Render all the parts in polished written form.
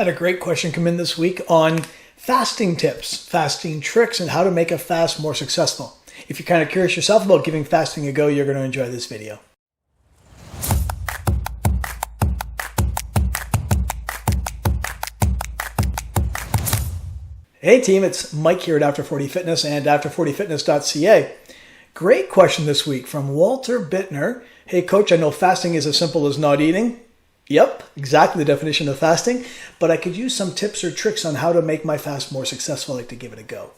Had a great question come in this week on fasting tips, fasting tricks, and how to make a fast more successful. If you're kind of curious yourself about giving fasting a go, you're going to enjoy this video. Hey team, it's Mike here at After 40 Fitness and after40fitness.ca. Great question this week from Walter Bittner. Hey coach, I know fasting is as simple as not eating. Yep, exactly the definition of fasting, but I could use some tips or tricks on how to make my fast more successful. I'd like to give it a go.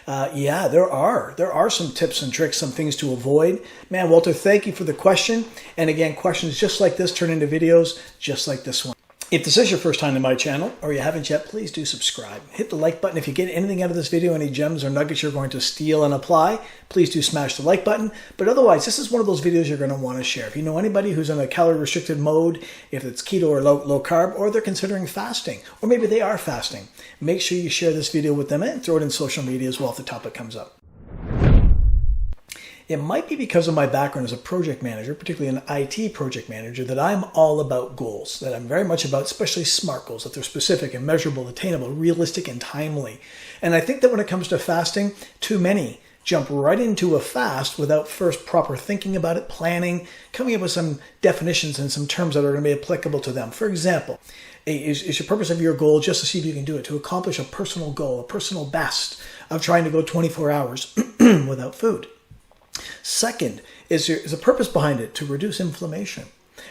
Yeah, there are some tips and tricks, some things to avoid. Man, Walter, thank you for the question. And again, questions just like this turn into videos just like this one. If this is your first time to my channel, or you haven't yet, please do subscribe. Hit the like button. If you get anything out of this video, any gems or nuggets you're going to steal and apply, please do smash the like button. But otherwise, this is one of those videos you're going to want to share. If you know anybody who's in a calorie-restricted mode, if it's keto or low carb, or they're considering fasting, or maybe they are fasting, make sure you share this video with them and throw it in social media as well if the topic comes up. It might be because of my background as a project manager, particularly an IT project manager, that I'm all about goals, that I'm very much about, especially SMART goals, that they're specific and measurable, attainable, realistic, and timely. And I think that when it comes to fasting, too many jump right into a fast without first proper thinking about it, planning, coming up with some definitions and some terms that are going to be applicable to them. For example, is your purpose of your goal just to see if you can do it, to accomplish a personal goal, a personal best of trying to go 24 hours without food? Second, is the purpose behind it to reduce inflammation?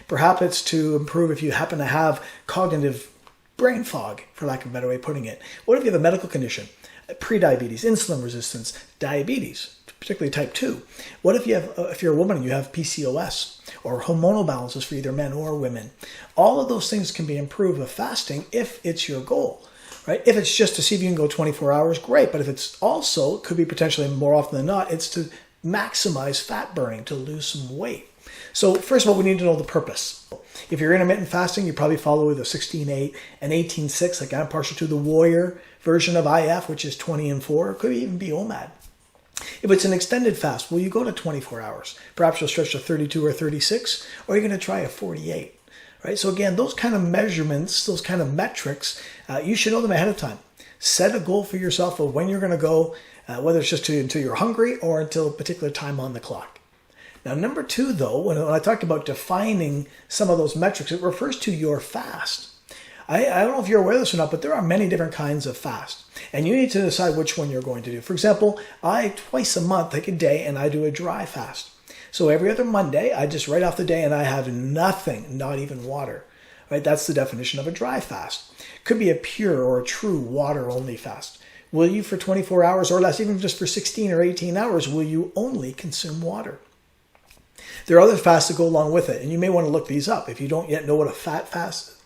Perhaps it's to improve if you happen to have cognitive brain fog, for lack of a better way of putting it. What if you have a medical condition? Prediabetes, insulin resistance, diabetes, particularly type 2. What if if you're a woman and you have PCOS or hormonal balances for either men or women? All of those things can be improved with fasting if it's your goal. Right? If it's just to see if you can go 24 hours, great. But if it's also, it could be potentially more often than not, it's to maximize fat burning, to lose some weight. So first of all, we need to know the purpose. If you're intermittent fasting, you probably follow either 16-8 and 18-6, like I'm partial to the Warrior version of IF, which is 20 and 4. It could even be OMAD. If it's an extended fast, will you go to 24 hours? Perhaps you'll stretch to 32 or 36, or you're going to try a 48. Right? So again, those kind of measurements, those kind of metrics, you should know them ahead of time. Set a goal for yourself of when you're going to go, whether it's just until you're hungry or until a particular time on the clock. Now, number two, though, when I talked about defining some of those metrics, it refers to your fast. I don't know if you're aware of this or not, but there are many different kinds of fast. And you need to decide which one you're going to do. For example, twice a month take a day and I do a dry fast. So every other Monday, I just write off the day and I have nothing, not even water. Right? That's the definition of a dry fast. Could be a pure or a true water-only fast. Will you, for 24 hours or less, even just for 16 or 18 hours, will you only consume water? There are other fasts that go along with it, and you may want to look these up if you don't yet know what a fat fast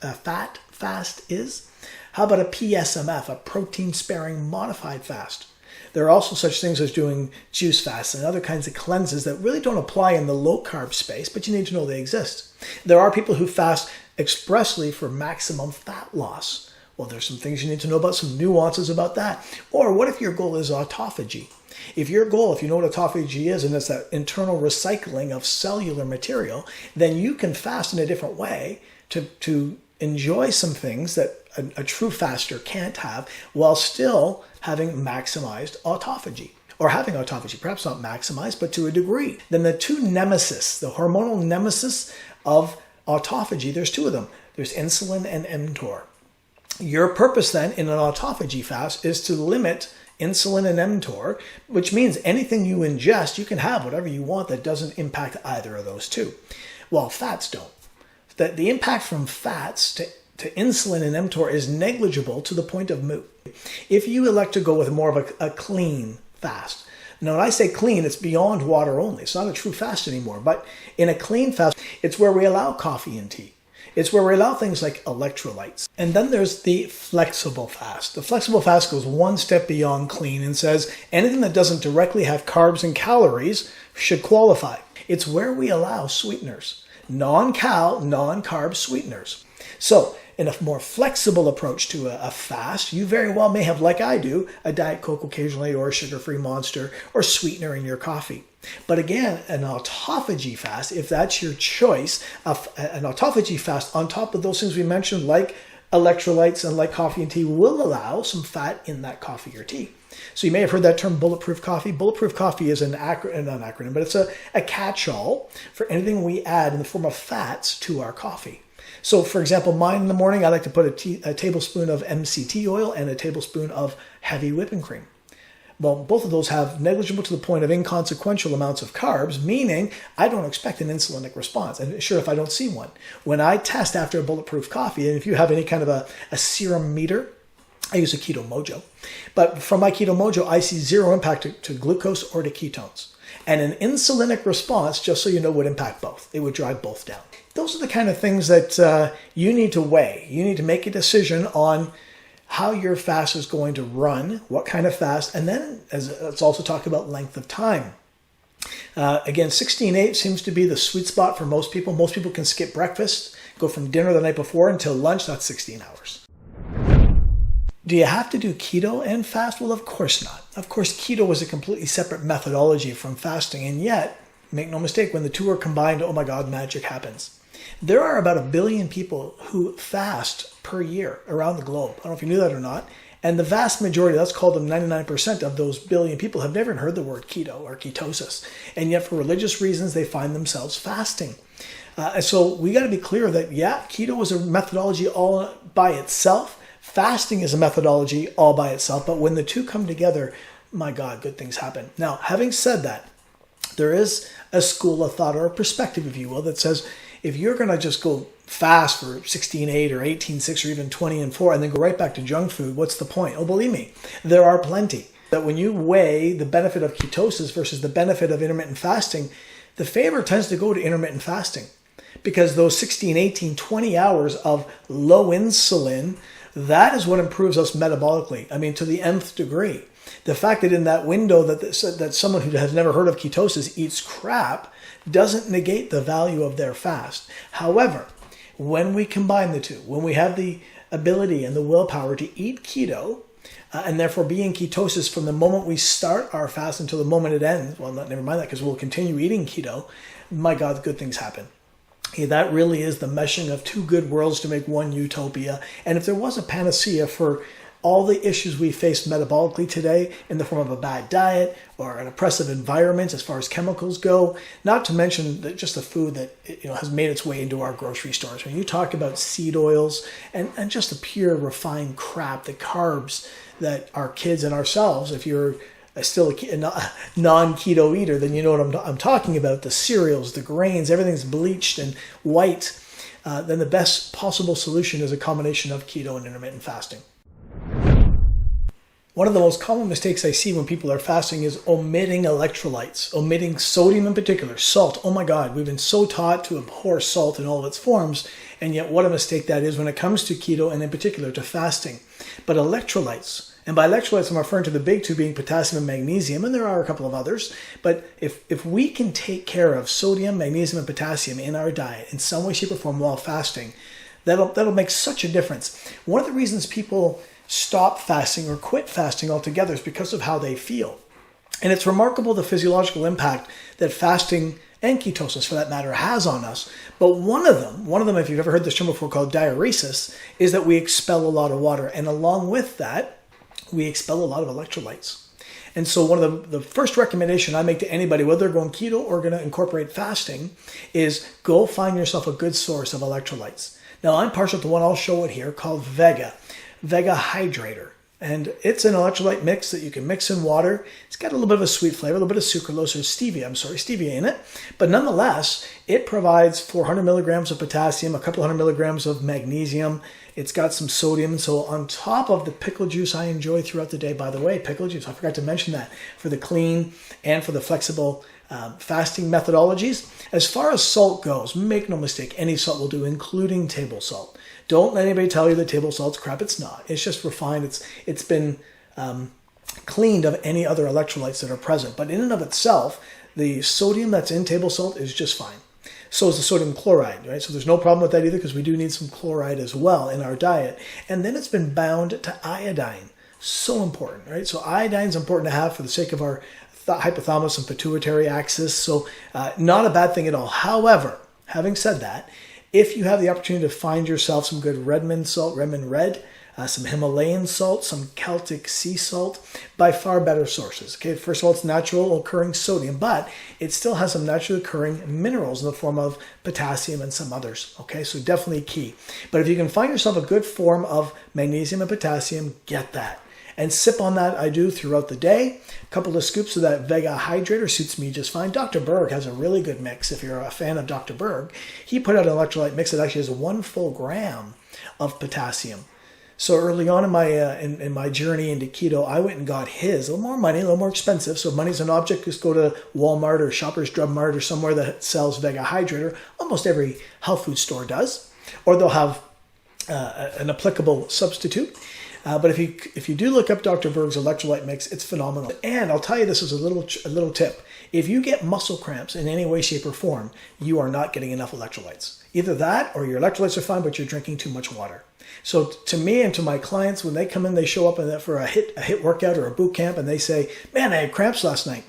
is. How about a PSMF, a protein-sparing modified fast? There are also such things as doing juice fasts and other kinds of cleanses that really don't apply in the low-carb space, but you need to know they exist. There are people who fast expressly for maximum fat loss. Well, there's some things you need to know about, some nuances about that. Or what if your goal is autophagy? If your goal, if you know what autophagy is, and it's that internal recycling of cellular material, then you can fast in a different way to enjoy some things that a true faster can't have while still having maximized autophagy. Or having autophagy, perhaps not maximized, but to a degree. Then the two nemesis, the hormonal nemesis of autophagy, there's two of them. There's insulin and mTOR. Your purpose then in an autophagy fast is to limit insulin and mTOR, which means anything you ingest, you can have whatever you want that doesn't impact either of those two. While fats don't. The impact from fats to insulin and mTOR is negligible to the point of moot. If you elect to go with more of a clean fast, now when I say clean, it's beyond water only. It's not a true fast anymore, but in a clean fast, it's where we allow coffee and tea. It's where we allow things like electrolytes. And then there's the flexible fast. The flexible fast goes one step beyond clean and says anything that doesn't directly have carbs and calories should qualify. It's where we allow sweeteners, non-carb sweeteners. So in a more flexible approach to a fast, you very well may have, like I do, a Diet Coke occasionally or a sugar-free Monster or sweetener in your coffee. But again, an autophagy fast, if that's your choice, an autophagy fast on top of those things we mentioned, like electrolytes, and like coffee and tea, will allow some fat in that coffee or tea. So you may have heard that term bulletproof coffee. Bulletproof coffee is not an acronym, but it's a catch-all for anything we add in the form of fats to our coffee. So for example, mine in the morning, I like to put a tablespoon of MCT oil and a tablespoon of heavy whipping cream. Well, both of those have negligible to the point of inconsequential amounts of carbs, meaning I don't expect an insulinic response. And sure, if I don't see one. When I test after a bulletproof coffee, and if you have any kind of a serum meter, I use a Keto Mojo. But from my Keto Mojo, I see zero impact to glucose or to ketones. And an insulinic response, just so you know, would impact both. It would drive both down. Those are the kind of things that you need to weigh. You need to make a decision on how your fast is going to run, what kind of fast, and then let's also talk about length of time. Again, 16-8 seems to be the sweet spot for most people. Most people can skip breakfast, go from dinner the night before until lunch. That's 16 hours. Do you have to do keto and fast? Well, of course not. Of course, keto is a completely separate methodology from fasting, and yet, make no mistake, when the two are combined, oh my God, magic happens. There are about 1 billion people who fast per year around the globe. I don't know if you knew that or not. And the vast majority, let's call them 99% of those billion people, have never heard the word keto or ketosis. And yet for religious reasons, they find themselves fasting. And so we got to be clear that, yeah, keto is a methodology all by itself. Fasting is a methodology all by itself. But when the two come together, my God, good things happen. Now, having said that, there is a school of thought or a perspective, if you will, that says, if you're going to just go fast for 16-8 or 18-6 or even 20-4 and then go right back to junk food, what's the point? Oh, believe me, there are plenty. That when you weigh the benefit of ketosis versus the benefit of intermittent fasting, the favor tends to go to intermittent fasting because those 16, 18, 20 hours of low insulin, that is what improves us metabolically. I mean, to the nth degree. The fact that in that window that someone who has never heard of ketosis eats crap doesn't negate the value of their fast. However, when we combine the two, when we have the ability and the willpower to eat keto, and therefore be in ketosis from the moment we start our fast until the moment it ends, well, never mind that because we'll continue eating keto, my God, good things happen. That really is the meshing of two good worlds to make one utopia. And if there was a panacea for all the issues we face metabolically today in the form of a bad diet or an oppressive environment as far as chemicals go, not to mention just the food that has made its way into our grocery stores. When you talk about seed oils and just the pure refined crap, the carbs that our kids and ourselves, if you're still a non-keto eater, then you know what I'm talking about. The cereals, the grains, everything's bleached and white. Then the best possible solution is a combination of keto and intermittent fasting. One of the most common mistakes I see when people are fasting is omitting electrolytes, omitting sodium in particular, salt. Oh my God, we've been so taught to abhor salt in all of its forms, and yet what a mistake that is when it comes to keto and in particular to fasting. But electrolytes, and by electrolytes I'm referring to the big two being potassium and magnesium, and there are a couple of others, but if we can take care of sodium, magnesium, and potassium in our diet in some way, shape, or form while fasting, that'll make such a difference. One of the reasons people stop fasting or quit fasting altogether is because of how they feel. And it's remarkable the physiological impact that fasting and ketosis for that matter has on us. But one of them, if you've ever heard this term before called diuresis, is that we expel a lot of water. And along with that, we expel a lot of electrolytes. And so one of the first recommendation I make to anybody, whether they're going keto or going to incorporate fasting, is go find yourself a good source of electrolytes. Now I'm partial to one, I'll show it here, called Vega Hydrator. And it's an electrolyte mix that you can mix in water. It's got a little bit of a sweet flavor, a little bit of sucralose or stevia in it. But nonetheless, it provides 400 milligrams of potassium, a couple hundred milligrams of magnesium. It's got some sodium. And so on top of the pickle juice I enjoy throughout the day, by the way, pickle juice, I forgot to mention that, for the clean and for the flexible fasting methodologies. As far as salt goes, make no mistake, any salt will do, including table salt. Don't let anybody tell you that table salt's crap. It's not. It's just refined. It's been cleaned of any other electrolytes that are present. But in and of itself, the sodium that's in table salt is just fine. So is the sodium chloride, right? So there's no problem with that either because we do need some chloride as well in our diet. And then it's been bound to iodine. So important, right? So iodine is important to have for the sake of our hypothalamus and pituitary axis. So not a bad thing at all. However, having said that, If you have the opportunity to find yourself some good Redmond salt, Redmond Red, some Himalayan salt, some Celtic sea salt, by far better sources. Okay, first of all, it's natural occurring sodium, but it still has some naturally occurring minerals in the form of potassium and some others. Okay, so definitely key. But if you can find yourself a good form of magnesium and potassium, get that. And sip on that, I do throughout the day. A couple of scoops of that Vega Hydrator suits me just fine. Dr. Berg has a really good mix. If you're a fan of Dr. Berg, he put out an electrolyte mix that actually has 1 full gram of potassium. So early on in my journey into keto, I went and got his. A little more money, a little more expensive. So if money's an object, just go to Walmart or Shoppers Drug Mart or somewhere that sells Vega Hydrator. Almost every health food store does. Or they'll have an applicable substitute. But if you do look up Dr. Berg's electrolyte mix, it's phenomenal. And I'll tell you this as a little tip. If you get muscle cramps in any way, shape, or form, you are not getting enough electrolytes. Either that or your electrolytes are fine, but you're drinking too much water. So to me and to my clients, when they come in, they show up for a hit workout or a boot camp, and they say, man, I had cramps last night.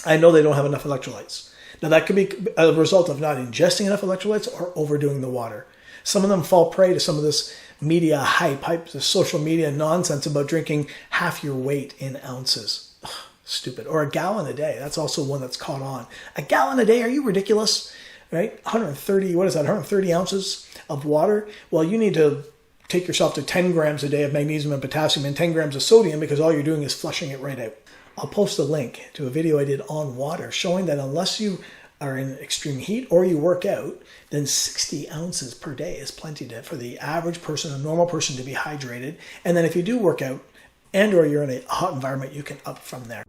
I know they don't have enough electrolytes. Now that could be a result of not ingesting enough electrolytes or overdoing the water. Some of them fall prey to some of this media hype, the social media nonsense about drinking half your weight in ounces. Ugh, stupid. Or a gallon a day. That's also one that's caught on. A gallon a day? Are you ridiculous? Right? 130 ounces of water? Well, you need to take yourself to 10 grams a day of magnesium and potassium and 10 grams of sodium, because all you're doing is flushing it right out. I'll post a link to a video I did on water showing that unless you are in extreme heat or you work out, then 60 ounces per day is plenty for the average person, a normal person, to be hydrated. And then if you do work out and or you're in a hot environment, you can up from there.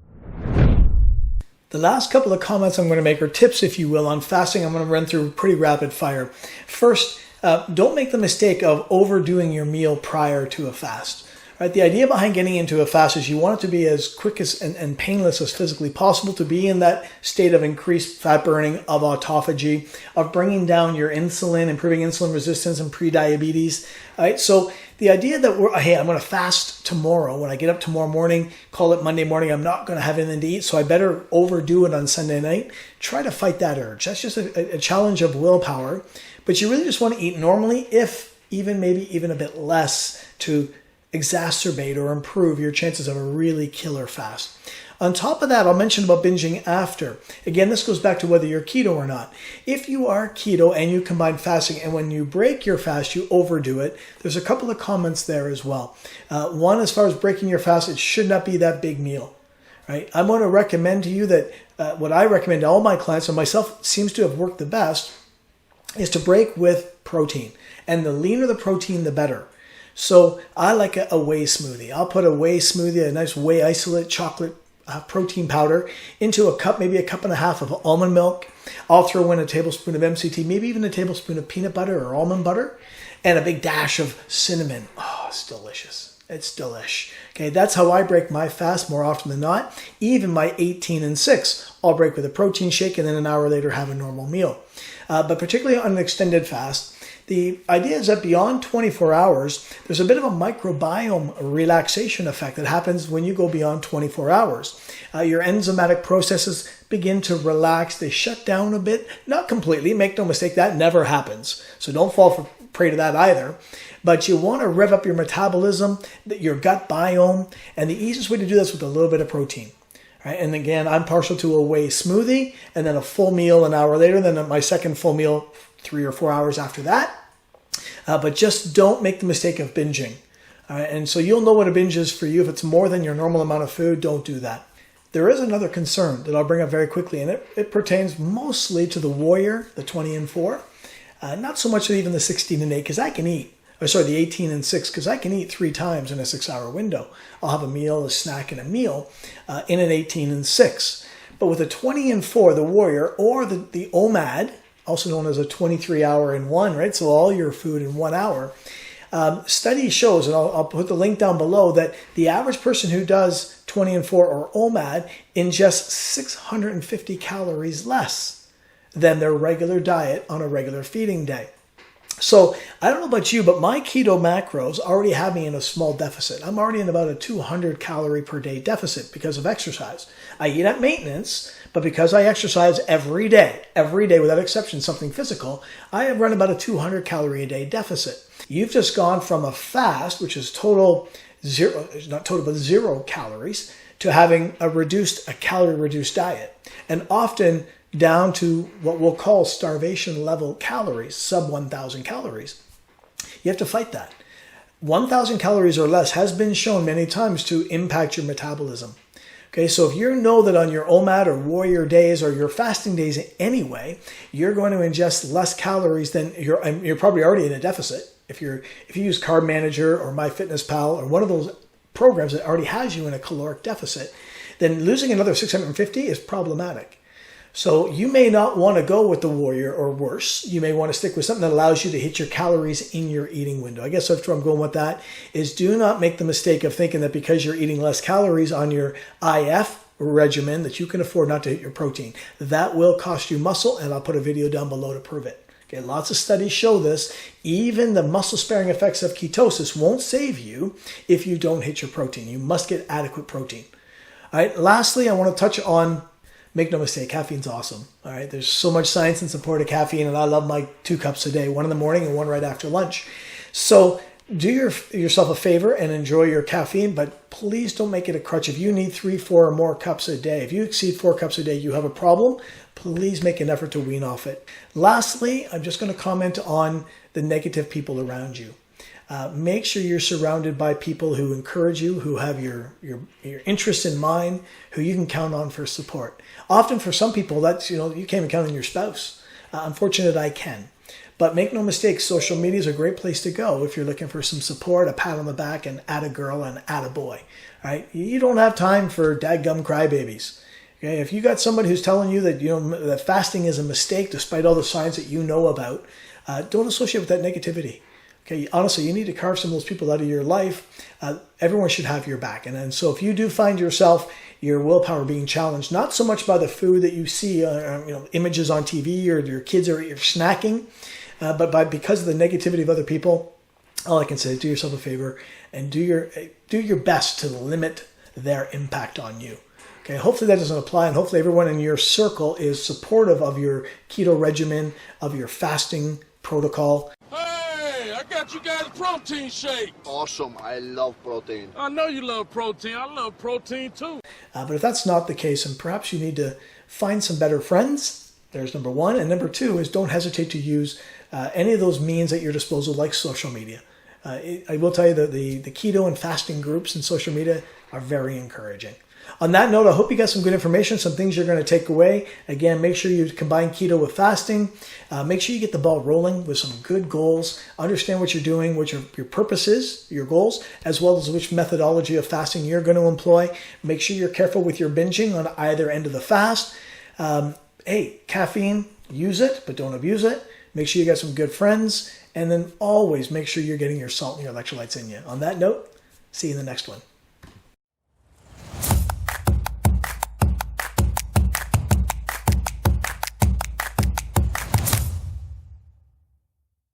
The last couple of comments I'm going to make are tips, if you will, on fasting. I'm going to run through pretty rapid fire. First, don't make the mistake of overdoing your meal prior to a fast. Right? The idea behind getting into a fast is you want it to be as quick and painless as physically possible, to be in that state of increased fat burning, of autophagy, of bringing down your insulin, improving insulin resistance and pre-diabetes. Right? So the idea that I'm going to fast tomorrow, when I get up tomorrow morning, call it Monday morning, I'm not going to have anything to eat, so I better overdo it on Sunday night. Try to fight that urge. That's just a challenge of willpower. But you really just want to eat normally, if maybe even a bit less, to exacerbate or improve your chances of a really killer fast. On top of that, I'll mention about binging after. Again, this goes back to whether you're keto or not. If you are keto and you combine fasting, and when you break your fast, you overdo it, there's a couple of comments there as well. One, as far as breaking your fast, it should not be that big meal. Right? I'm going to recommend to you that what I recommend to all my clients, and myself seems to have worked the best, is to break with protein. And the leaner the protein, the better. So I like a whey smoothie. I'll put a whey smoothie, a nice whey isolate chocolate protein powder, into a cup, maybe a cup and a half of almond milk. I'll throw in a tablespoon of MCT, maybe even a tablespoon of peanut butter or almond butter, and a big dash of cinnamon. Oh, it's delicious. It's delish. Okay, that's how I break my fast more often than not. Even my 18 and 6, I'll break with a protein shake and then an hour later have a normal meal. But particularly on an extended fast, the idea is that beyond 24 hours, there's a bit of a microbiome relaxation effect that happens when you go beyond 24 hours. Your enzymatic processes begin to relax. They shut down a bit, not completely. Make no mistake, that never happens. So don't fall prey to that either. But you want to rev up your metabolism, your gut biome, and the easiest way to do this with a little bit of protein. Right? And again, I'm partial to a whey smoothie, and then a full meal an hour later, then my second full meal 3 or 4 hours after that. But just don't make the mistake of binging. And so you'll know what a binge is for you. If it's more than your normal amount of food, don't do that. There is another concern that I'll bring up very quickly, and it pertains mostly to the warrior, the 20 and 4. Not so much even the 16 and 8, because I can eat. The 18 and 6, because I can eat 3 times in a 6-hour window. I'll have a meal, a snack, and a meal in an 18 and 6. But with a 20 and 4, the warrior, or the OMAD, also known as a 23-hour in 1, right? So all your food in 1 hour. Study shows, and I'll put the link down below, that the average person who does 20 and 4 or OMAD ingests 650 calories less than their regular diet on a regular feeding day. So I don't know about you, but my keto macros already have me in a small deficit. I'm already in about a 200 calorie per day deficit because of exercise. I eat at maintenance, but because I exercise every day without exception, something physical, I run about a 200 calorie a day deficit. You've just gone from a fast, which is total zero, not total, but 0 calories, to having a calorie reduced diet. And often down to what we'll call starvation level calories, sub 1,000 calories. You have to fight that. 1,000 calories or less has been shown many times to impact your metabolism. Okay, so if you know that on your OMAD or warrior days or your fasting days anyway, you're going to ingest less calories than you're probably already in a deficit. If you use Carb Manager or MyFitnessPal or one of those programs that already has you in a caloric deficit, then losing another 650 is problematic. So you may not want to go with the warrior or worse. You may want to stick with something that allows you to hit your calories in your eating window. I guess that's where I'm going with that is do not make the mistake of thinking that because you're eating less calories on your IF regimen that you can afford not to hit your protein. That will cost you muscle, and I'll put a video down below to prove it. Okay, lots of studies show this. Even the muscle-sparing effects of ketosis won't save you if you don't hit your protein. You must get adequate protein. All right, lastly, I want to touch on, make no mistake, caffeine's awesome. All right, there's so much science in support of caffeine, and I love my 2 cups a day, 1 in the morning and 1 right after lunch. So do yourself a favor and enjoy your caffeine, but please don't make it a crutch. If you need 3, 4 or more cups a day, if you exceed 4 cups a day, you have a problem. Please make an effort to wean off it. Lastly, I'm just going to comment on the negative people around you. Make sure you're surrounded by people who encourage you, who have your interests in mind, who you can count on for support. Often for some people, that's, you can't even count on your spouse. Unfortunately, I can. But make no mistake, social media is a great place to go if you're looking for some support, a pat on the back, and add a girl and add a boy. All right? You don't have time for dadgum crybabies. Okay? If you got somebody who's telling you that that fasting is a mistake, despite all the science that you know about, don't associate with that negativity. Okay, honestly, you need to carve some of those people out of your life. Everyone should have your back. And so if you do find yourself, your willpower being challenged, not so much by the food that you see, images on TV or your kids are snacking, but because of the negativity of other people, all I can say is do yourself a favor and do your best to limit their impact on you. Okay, hopefully that doesn't apply, and hopefully everyone in your circle is supportive of your keto regimen, of your fasting protocol. I got you guys a protein shake. Awesome. I love protein. I know you love protein. I love protein too. But if that's not the case, and perhaps you need to find some better friends, there's number 1. And number 2 is don't hesitate to use any of those means at your disposal like social media. I will tell you that the keto and fasting groups in social media are very encouraging. On that note, I hope you got some good information, some things you're going to take away. Again, make sure you combine keto with fasting. Make sure you get the ball rolling with some good goals. Understand what you're doing, what your purpose is, your goals, as well as which methodology of fasting you're going to employ. Make sure you're careful with your binging on either end of the fast. Caffeine, use it, but don't abuse it. Make sure you got some good friends. And then always make sure you're getting your salt and your electrolytes in you. On that note, see you in the next one.